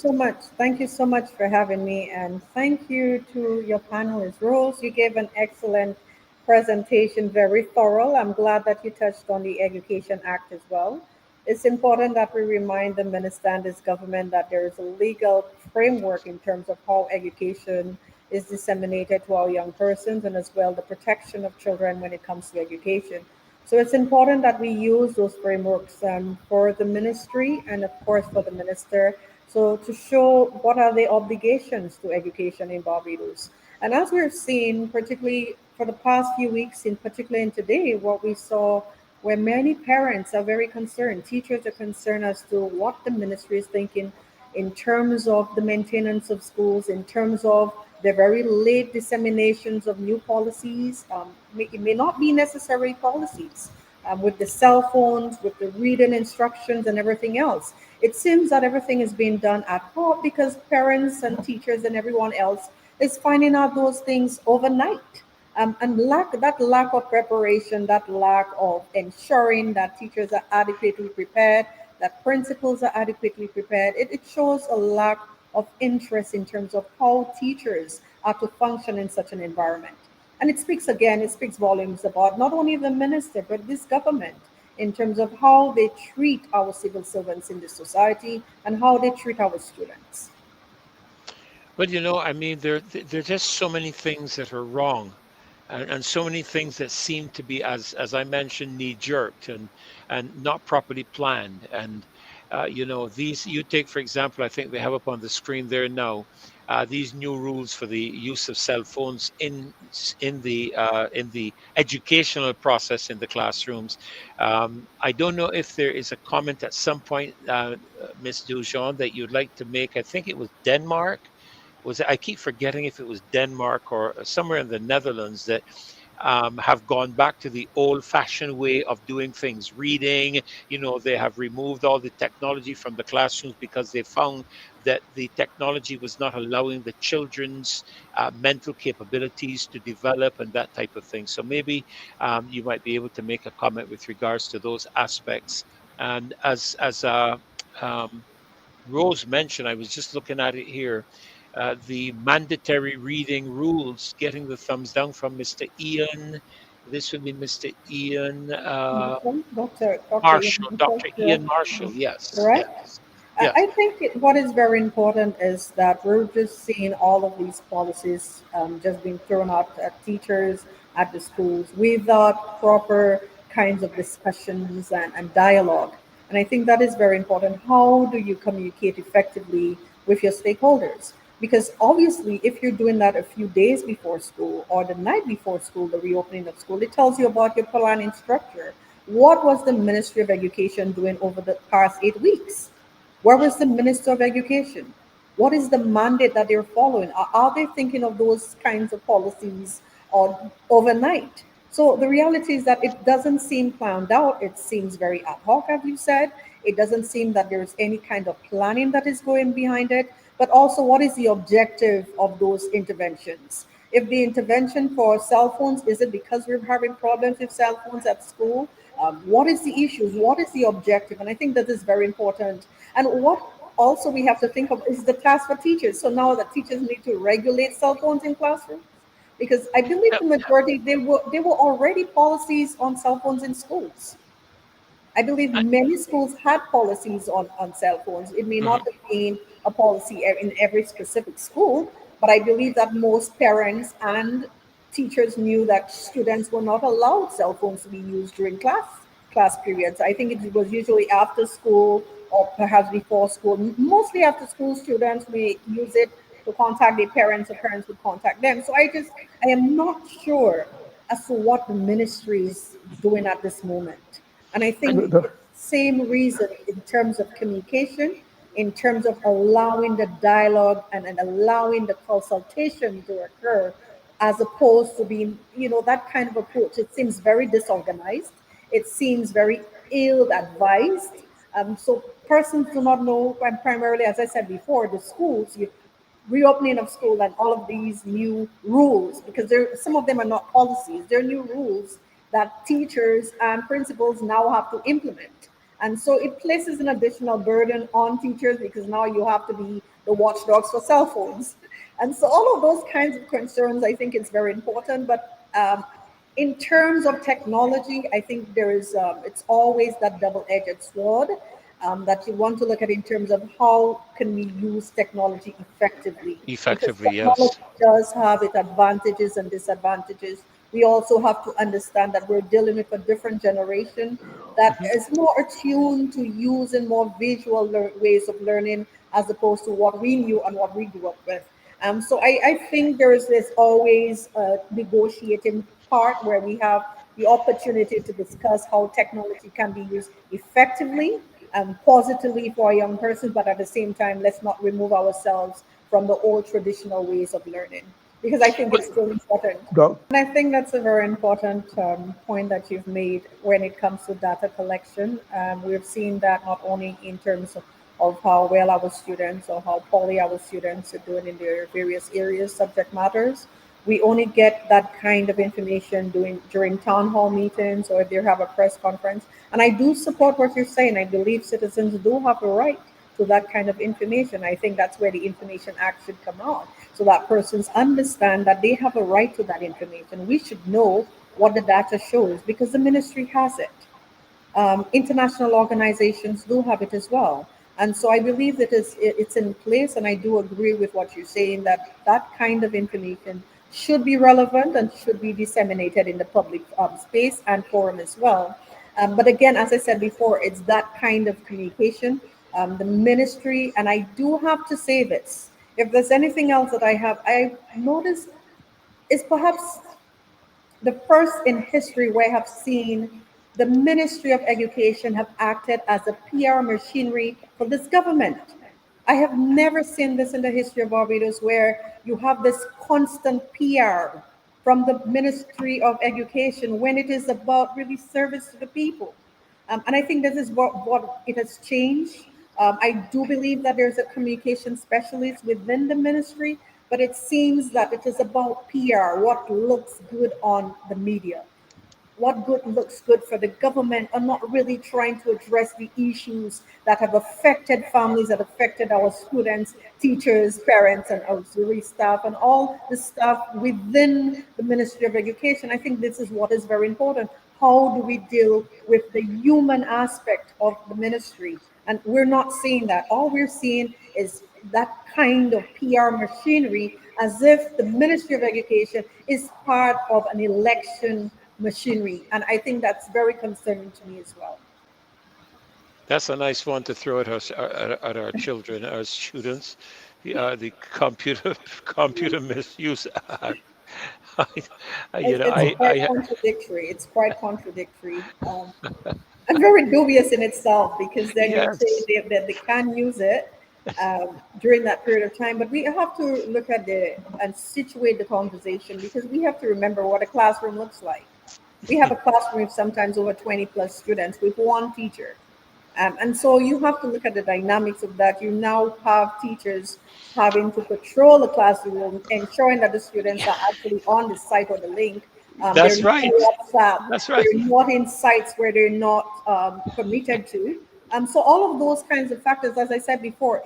so much. Thank you so much for having me, and thank you to your panelists. Rose, you gave an excellent presentation, very thorough. I'm glad that you touched on the Education Act as well. It's important that we remind the minister and this government that there is a legal framework in terms of how education is disseminated to our young persons, and as well the protection of children when it comes to education. So it's important that we use those frameworks for the ministry and, of course, for the minister. So to show what are the obligations to education in Barbados. And as we've seen, particularly for the past few weeks, in particular in today, what we saw where many parents are very concerned, teachers are concerned as to what the ministry is thinking in terms of the maintenance of schools, in terms of the very late disseminations of new policies. It may not be necessary policies with the cell phones, with the reading instructions, and everything else. It seems that everything is being done ad hoc because parents and teachers and everyone else is finding out those things overnight. And that lack of preparation, that lack of ensuring that teachers are adequately prepared, that principals are adequately prepared, it shows a lack of interest in terms of how teachers are to function in such an environment. And it speaks again, it speaks volumes about not only the minister, but this government in terms of how they treat our civil servants in the society and how they treat our students. But I mean, there's just so many things that are wrong, and so many things that seem to be, as I mentioned, knee jerked and not properly planned. And these you take for example, I think they have up on the screen there now. These new rules for the use of cell phones in the educational process in the classrooms. I don't know if there is a comment at some point, Miss Dujon, that you'd like to make. I think it was Denmark. I keep forgetting if it was Denmark or somewhere in the Netherlands that have gone back to the old-fashioned way of doing things, reading. They have removed all the technology from the classrooms because they found that the technology was not allowing the children's mental capabilities to develop and that type of thing. So maybe you might be able to make a comment with regards to those aspects. And as um, Rose mentioned, I was just looking at it here, the mandatory reading rules, getting the thumbs down from Mr. Ian. This would be Mr. Ian Dr. Marshall, Ian, Dr. Ian Marshall. Yes, correct? yes, yes. I think what is very important is that we're just seeing all of these policies just being thrown out at teachers, at the schools, without proper kinds of discussions and dialogue. And I think that is very important. How do you communicate effectively with your stakeholders? Because obviously, if you're doing that a few days before school or the night before school, the reopening of school, it tells you about your planning structure. What was the Ministry of Education doing over the past 8 weeks? Where was the Minister of Education? What is the mandate that they're following? Are they thinking of those kinds of policies or overnight? So the reality is that it doesn't seem planned out. It seems very ad hoc, as you said. It doesn't seem that there's any kind of planning that is going behind it. But also, what is the objective of those interventions? If the intervention for cell phones, is it because we're having problems with cell phones at school? What is the issues? What is the objective? And I think that is very important. And what also we have to think of is the task for teachers. So now that teachers need to regulate cell phones in classrooms, because I believe the majority there were already policies on cell phones in schools. I believe many schools had policies on cell phones. It may not Mhm. have been a policy in every specific school, but I believe that most parents and teachers knew that students were not allowed cell phones to be used during class periods. I think it was usually after school or perhaps before school. Mostly after school, students may use it to contact their parents, or parents would contact them. So I am not sure as to what the ministry is doing at this moment. And I think The, it's the same reason in terms of communication, in terms of allowing the dialogue and allowing the consultation to occur, as opposed to being, that kind of approach. It seems very disorganized. It seems very ill advised. So persons do not know, and primarily, as I said before, the schools, reopening of school and all of these new rules, because some of them are not policies, they're new rules that teachers and principals now have to implement. And so it places an additional burden on teachers because now you have to be the watchdogs for cell phones. And so all of those kinds of concerns, I think it's very important. But in terms of technology, I think there is it's always that double-edged sword that you want to look at in terms of how can we use technology effectively, because Effectively, technology yes. does have its advantages and disadvantages. We also have to understand that we're dealing with a different generation that Hmm. is more attuned to using more visual ways of learning as opposed to what we knew and what we grew up with. So I think there is this always negotiating part where we have the opportunity to discuss how technology can be used effectively and positively for a young person, but at the same time, let's not remove ourselves from the old traditional ways of learning because I think it's still important. And I think that's a very important point that you've made when it comes to data collection. We've seen that not only in terms of how well our students or how poorly our students are doing in their various areas, subject matters. We only get that kind of information during town hall meetings or if they have a press conference. And I do support what you're saying. I believe citizens do have a right to that kind of information. I think that's where the Information Act should come out, so that persons understand that they have a right to that information. We should know what the data shows because the ministry has it. International organizations do have it as well. And so I believe that it's in place, and I do agree with what you're saying that that kind of information should be relevant and should be disseminated in the public space and forum as well. But again, as I said before, it's that kind of communication. The ministry, and I do have to say this, if there's anything else that I noticed is perhaps the first in history where I have seen the Ministry of Education have acted as a PR machinery for this government. I have never seen this in the history of Barbados where you have this constant PR from the Ministry of Education when it is about really service to the people. And I think this is what it has changed. I do believe that there's a communication specialist within the ministry, but it seems that it is about PR, what looks good on the media, what good looks good for the government, and not really trying to address the issues that have affected families, that affected our students, teachers, parents, and auxiliary staff, and all the staff within the Ministry of Education. I think this is what is very important. How do we deal with the human aspect of the ministry? And we're not seeing that. All we're seeing is that kind of PR machinery as if the Ministry of Education is part of an election machinery. And I think that's very concerning to me as well. That's a nice one to throw at us, at our children, our students. The computer computer misuse act. I, you know, It's quite I contradictory. It's quite contradictory. And very dubious in itself because then you're saying yes, that they can use it during that period of time. But we have to look at the and situate the conversation because we have to remember what a classroom looks like. We have a classroom with sometimes over 20 plus students with one teacher. And so you have to look at the dynamics of that. You now have teachers having to patrol the classroom, ensuring that the students are actually on the site or the link. They're that's not right. on WhatsApp. That's right. They're not in sites where they're not permitted to. So all of those kinds of factors, as I said before,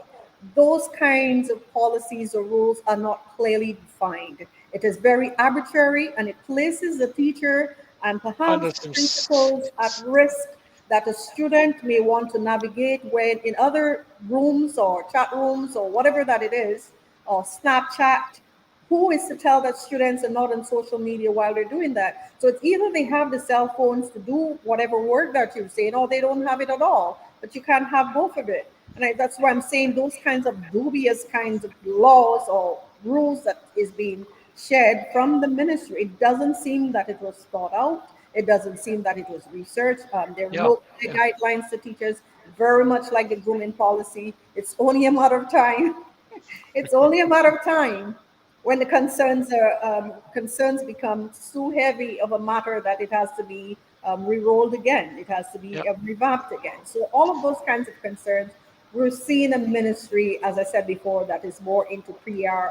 those kinds of policies or rules are not clearly defined. It is very arbitrary and it places the teacher and perhaps Under the some principals at risk that a student may want to navigate when in other rooms or chat rooms or whatever that it is, or Snapchat. Who is to tell that students are not on social media while they're doing that? So it's either they have the cell phones to do whatever work that you're saying, or they don't have it at all. But you can't have both of it. And that's why I'm saying those kinds of dubious kinds of laws or rules that is being shared from the ministry. It doesn't seem that it was thought out. It doesn't seem that it was researched. There are yeah, no clear yeah, guidelines to teachers, very much like the grooming policy. It's only a matter of time. It's only a matter of time when the concerns become so heavy of a matter that it has to be re-rolled again. It has to yeah. be revamped again. So all of those kinds of concerns, we're seeing a ministry, as I said before, that is more into PR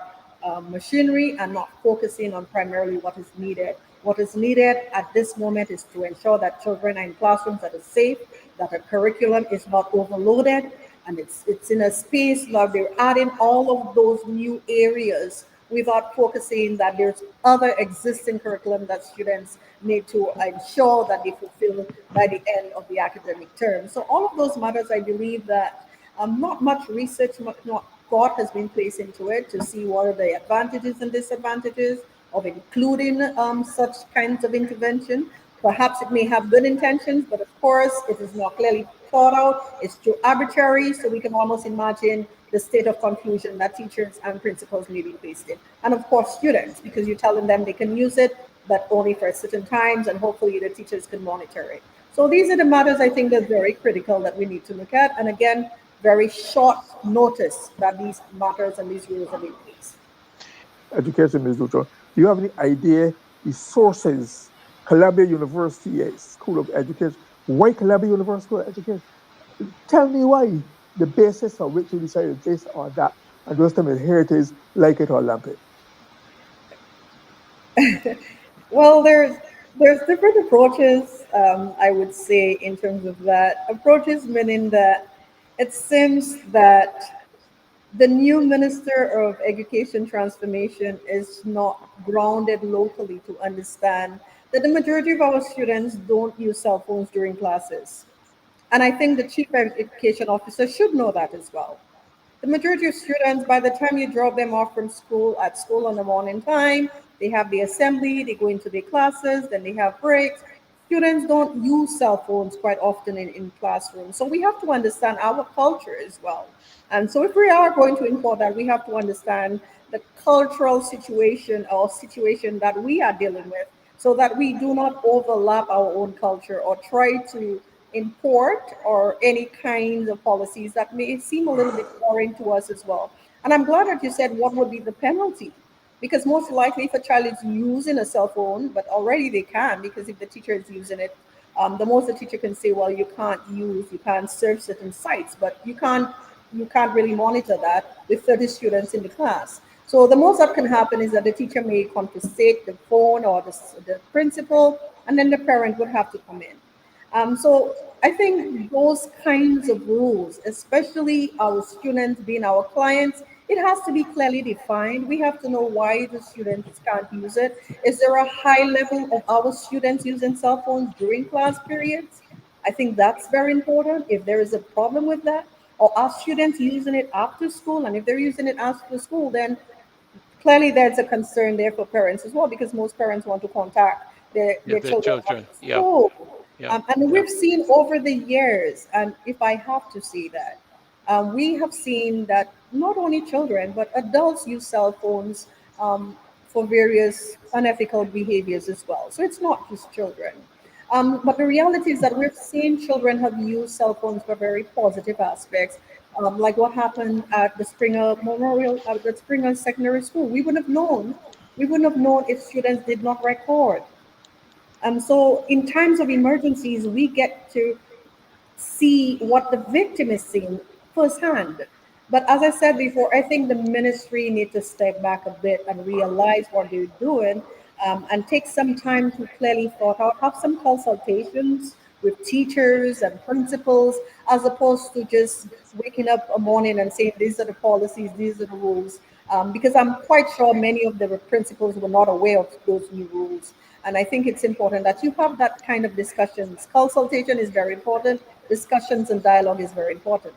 machinery and not focusing on primarily what is needed What is needed at this moment is to ensure that children are in classrooms that are safe, that a curriculum is not overloaded, and it's in a space where they're adding all of those new areas without focusing that there's other existing curriculum that students need to ensure that they fulfill by the end of the academic term. So all of those matters, I believe that not much research, not thought has been placed into it to see what are the advantages and disadvantages of including such kinds of intervention. Perhaps it may have good intentions, but of course, it is not clearly thought out. It's too arbitrary, so we can almost imagine the state of confusion that teachers and principals may be placed in. And of course, students, because you're telling them they can use it, but only for certain times, and hopefully the teachers can monitor it. So these are the matters I think that's very critical that we need to look at. And again, very short notice that these matters and these rules are in place. Education, Ms. Dujon. Do you have any idea the sources? Columbia University School of Education. Why Columbia University School of Education? Tell me why. The basis on which you decided this or that, and just tell me here it is, like it or lump it. Well, there's different approaches. I would say in terms of that approaches, meaning that it seems that the new minister of education transformation is not grounded locally to understand that the majority of our students don't use cell phones during classes. And I think the chief education officer should know that as well. The majority of students, by the time you drop them off from school at school in the morning time, they have the assembly, they go into their classes, then they have breaks. Students don't use cell phones quite often in classrooms. So we have to understand our culture as well. And so if we are going to import that, we have to understand the cultural situation or situation that we are dealing with so that we do not overlap our own culture or try to import or any kinds of policies that may seem a little bit foreign to us as well. And I'm glad that you said what would be the penalty, because most likely if a child is using a cell phone, but already they can, because if the teacher is using it, the most the teacher can say, well, you can't serve certain sites, but you can't really monitor that with 30 students in the class. So the most that can happen is that the teacher may confiscate the phone or the principal, and then the parent would have to come in. So I think those kinds of rules, especially our students being our clients, it has to be clearly defined. We have to know why the students can't use it. Is there a high level of our students using cell phones during class periods? I think that's very important. If there is a problem with that, or are students using it after school? And if they're using it after school, then clearly there's a concern there for parents as well, because most parents want to contact Yeah, their the children children. after Yeah, school. yeah, And yeah. we've seen over the years, and if I have to say that, we have seen that not only children, but adults use cell phones for various unethical behaviors as well. So it's not just children. But the reality is that we've seen children have used cell phones for very positive aspects, like what happened at the Springer Memorial, at the Springer Secondary School. We wouldn't have known if students did not record. So in times of emergencies, we get to see what the victim is seeing firsthand. But as I said before, I think the ministry need to step back a bit and realize what they're doing, and take some time to clearly thought out, have some consultations with teachers and principals, as opposed to just waking up a morning and saying, these are the policies, these are the rules. Because I'm quite sure many of the principals were not aware of those new rules. And I think it's important that you have that kind of discussions. Consultation is very important. Discussions and dialogue is very important.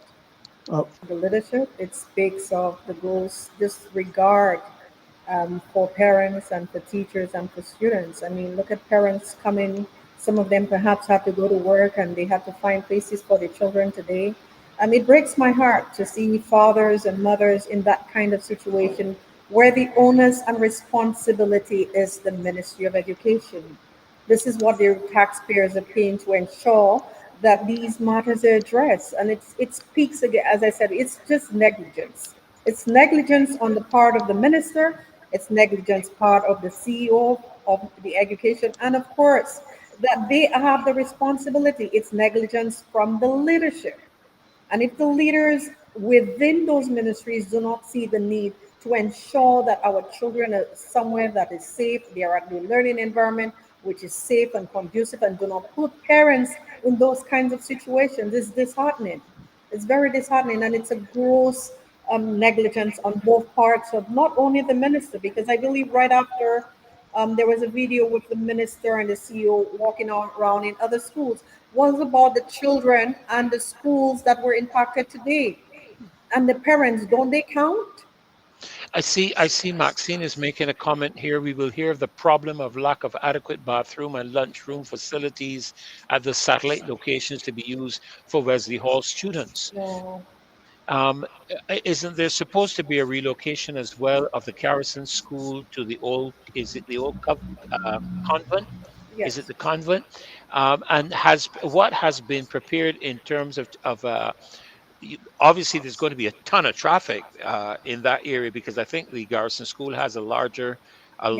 Uh, The leadership, it speaks of the gross disregard for parents and for teachers and for students. I mean, look at parents coming. Some of them perhaps have to go to work and they have to find places for their children today. It breaks my heart to see fathers and mothers in that kind of situation where the onus and responsibility is the Ministry of Education. This is what the taxpayers are paying to ensure that these matters are addressed. And it speaks again, as I said, it's just negligence. It's negligence on the part of the minister, it's negligence part of the CEO of the education, and of course, that they have the responsibility. It's negligence from the leadership. And if the leaders within those ministries do not see the need to ensure that our children are somewhere that is safe, they are at the learning environment which is safe and conducive, and do not put parents in those kinds of situations. It's disheartening. It's very disheartening, and it's a gross negligence on both parts of not only the minister, because I believe right after there was a video with the minister and the CEO walking around in other schools, was about the children and the schools that were impacted today. And the parents, don't they count? I see Maxine is making a comment here. We will hear of the problem of lack of adequate bathroom and lunchroom facilities at the satellite locations to be used for Wesley Hall students. No, Um, isn't there supposed to be a relocation as well of the Garrison School to the old? Is it the old convent? Is it yes, the convent? And has what has been prepared in terms of obviously there's going to be a ton of traffic in that area because I think the Garrison School has a yes,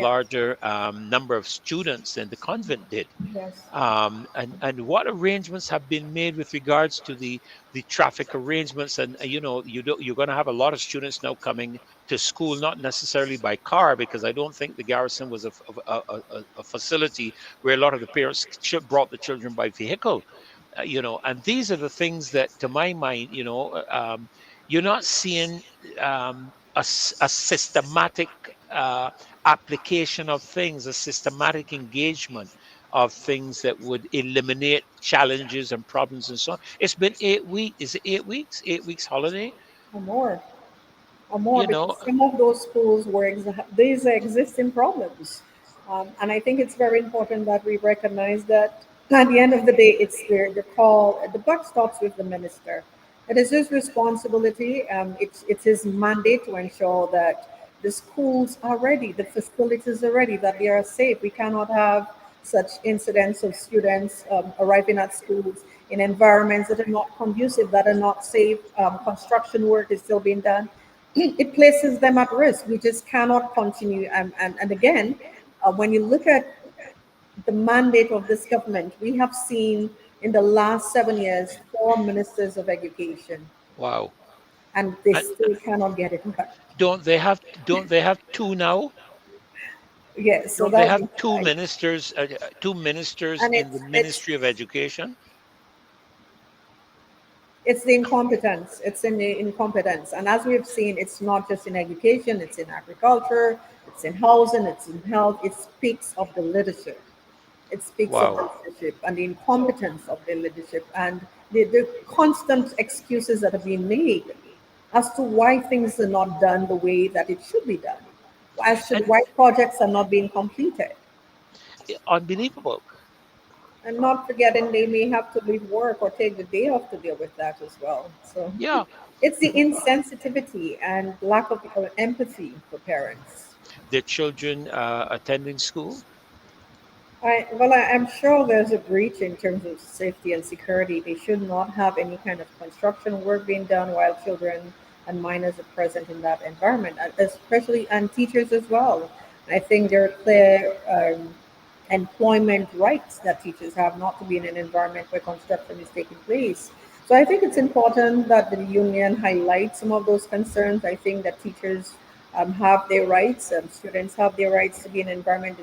larger number of students than the convent did. yes. And what arrangements have been made with regards to the traffic arrangements? And you're going to have a lot of students now coming to school, not necessarily by car, because I don't think the Garrison was a facility where a lot of the parents brought the children by vehicle. And these are the things that, to my mind, you're not seeing a systematic application of things, a systematic engagement of things that would eliminate challenges and problems and so on. It's been 8 weeks. Is it 8 weeks? 8 weeks holiday? Or more. Or more, You because know, some of those schools were these are existing problems. And I think it's very important that we recognize that at the end of the day, it's the call, the buck stops with the minister. It is his responsibility, it's his mandate to ensure that the schools are ready, the facilities are ready, that they are safe. We cannot have such incidents of students arriving at schools in environments that are not conducive, that are not safe. Construction work is still being done. It places them at risk. We just cannot continue. And again, when you look at the mandate of this government, we have seen in the last 7 years 4 ministers of education, wow. and they And still cannot get it right. don't they have two now? Yes, so Don't they that have means, two ministers and in the it's Ministry of Education? it's the incompetence. It's in the incompetence, and as we've seen, it's not just in education. It's in agriculture. It's in housing. It's in health. It speaks of the leadership. It speaks of Wow. the leadership and the incompetence of the leadership, and the constant excuses that are being made as to why things are not done the way that it should be done. And Why projects are not being completed. unbelievable. And not forgetting they may have to leave work or take the day off to deal with that as well. So Yeah. it's the insensitivity and lack of empathy for parents. Their children attending school. I'm sure there's a breach in terms of safety and security. They should not have any kind of construction work being done while children and minors are present in that environment, and especially and teachers as well. I think there are clear employment rights that teachers have not to be in an environment where construction is taking place. So I think it's important that the union highlights some of those concerns. I think that teachers have their rights, students have their rights to be in an environment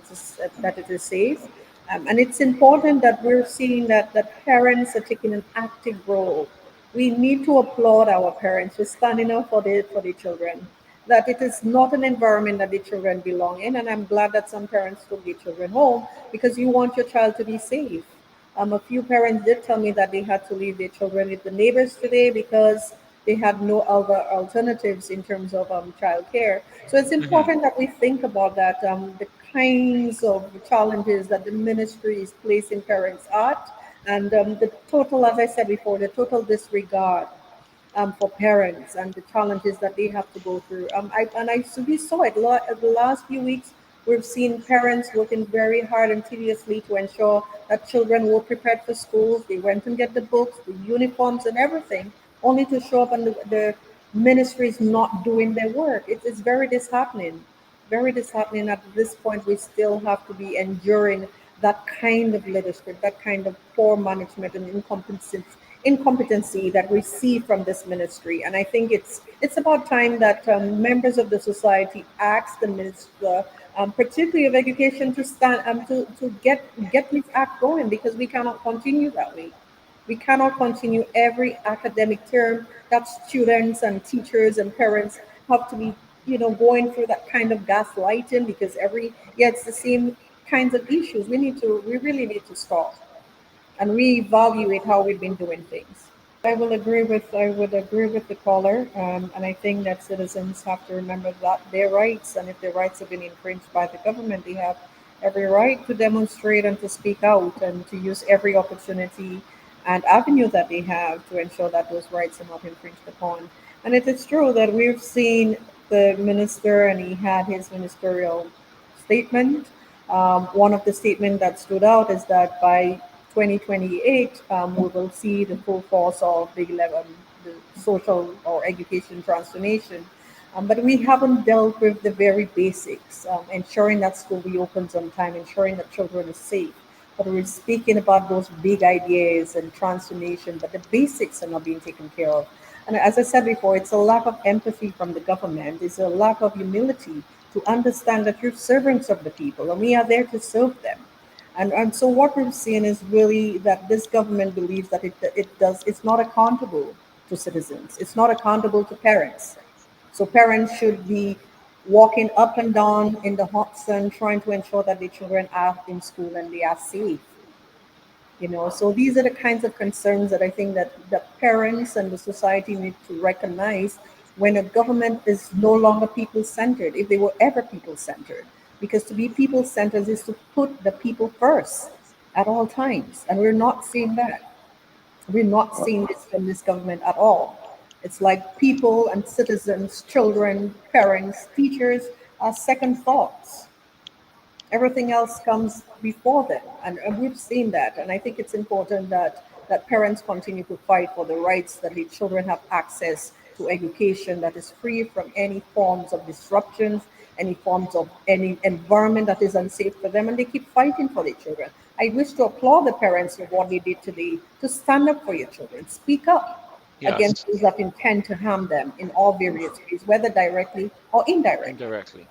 that it is safe. And it's important that we're seeing that parents are taking an active role. We need to applaud our parents for standing up for the children. That it is not an environment that the children belong in, and I'm glad that some parents took their children home because you want your child to be safe. A few parents did tell me that they had to leave their children with the neighbors today because they had no other alternatives in terms of childcare. So it's Hmm. important that we think about that, the kinds of challenges that the ministry is placing parents at, and the total, as I said before, the total disregard for parents and the challenges that they have to go through. We saw it the last few weeks. We've seen parents working very hard and tediously to ensure that children were prepared for schools. They went and get the books, the uniforms, and everything, only to show up and the ministry is not doing their work. It is very disheartening. Very disheartening. At this point, we still have to be enduring that kind of leadership, that kind of poor management and incompetency that we see from this ministry. And I think it's about time that members of the society ask the minister, particularly of education, to stand to get this act going, because we cannot continue that way. We cannot continue every academic term that students and teachers and parents have to be, going through that kind of gaslighting, because it's the same kinds of issues. We really need to stop and reevaluate how we've been doing things. I would agree with the caller, and I think that citizens have to remember that their rights, and if their rights have been infringed by the government, they have every right to demonstrate and to speak out and to use every opportunity and avenue that they have to ensure that those rights are not infringed upon. And it is true that we've seen the minister, and he had his ministerial statement. One of the statements that stood out is that by 2028, we will see the full force of the social or education transformation. But we haven't dealt with the very basics, ensuring that school reopens on time, ensuring that children are safe. But we're speaking about those big ideas and transformation, but the basics are not being taken care of. And as I said before, it's a lack of empathy from the government, it's a lack of humility to understand that you're servants of the people and we are there to serve them. And so what we're seeing is really that this government believes that it's not accountable to citizens, it's not accountable to parents. So parents should be walking up and down in the hot sun trying to ensure that their children are in school and they are safe. So these are the kinds of concerns that I think that the parents and the society need to recognize when a government is no longer people centered, if they were ever people centered. Because to be people centered is to put the people first at all times. And we're not seeing that. We're not seeing this from this government at all. It's like people and citizens, children, parents, teachers are second thoughts. Everything else comes before them, and we've seen that. And I think it's important that parents continue to fight for the rights that the children have access to education that is free from any forms of disruptions, any forms of any environment that is unsafe for them, and they keep fighting for their children. I wish to applaud the parents for what they did today to stand up for your children, speak up against Yes, those that intend to harm them in all various ways, whether directly or indirectly. indirectly.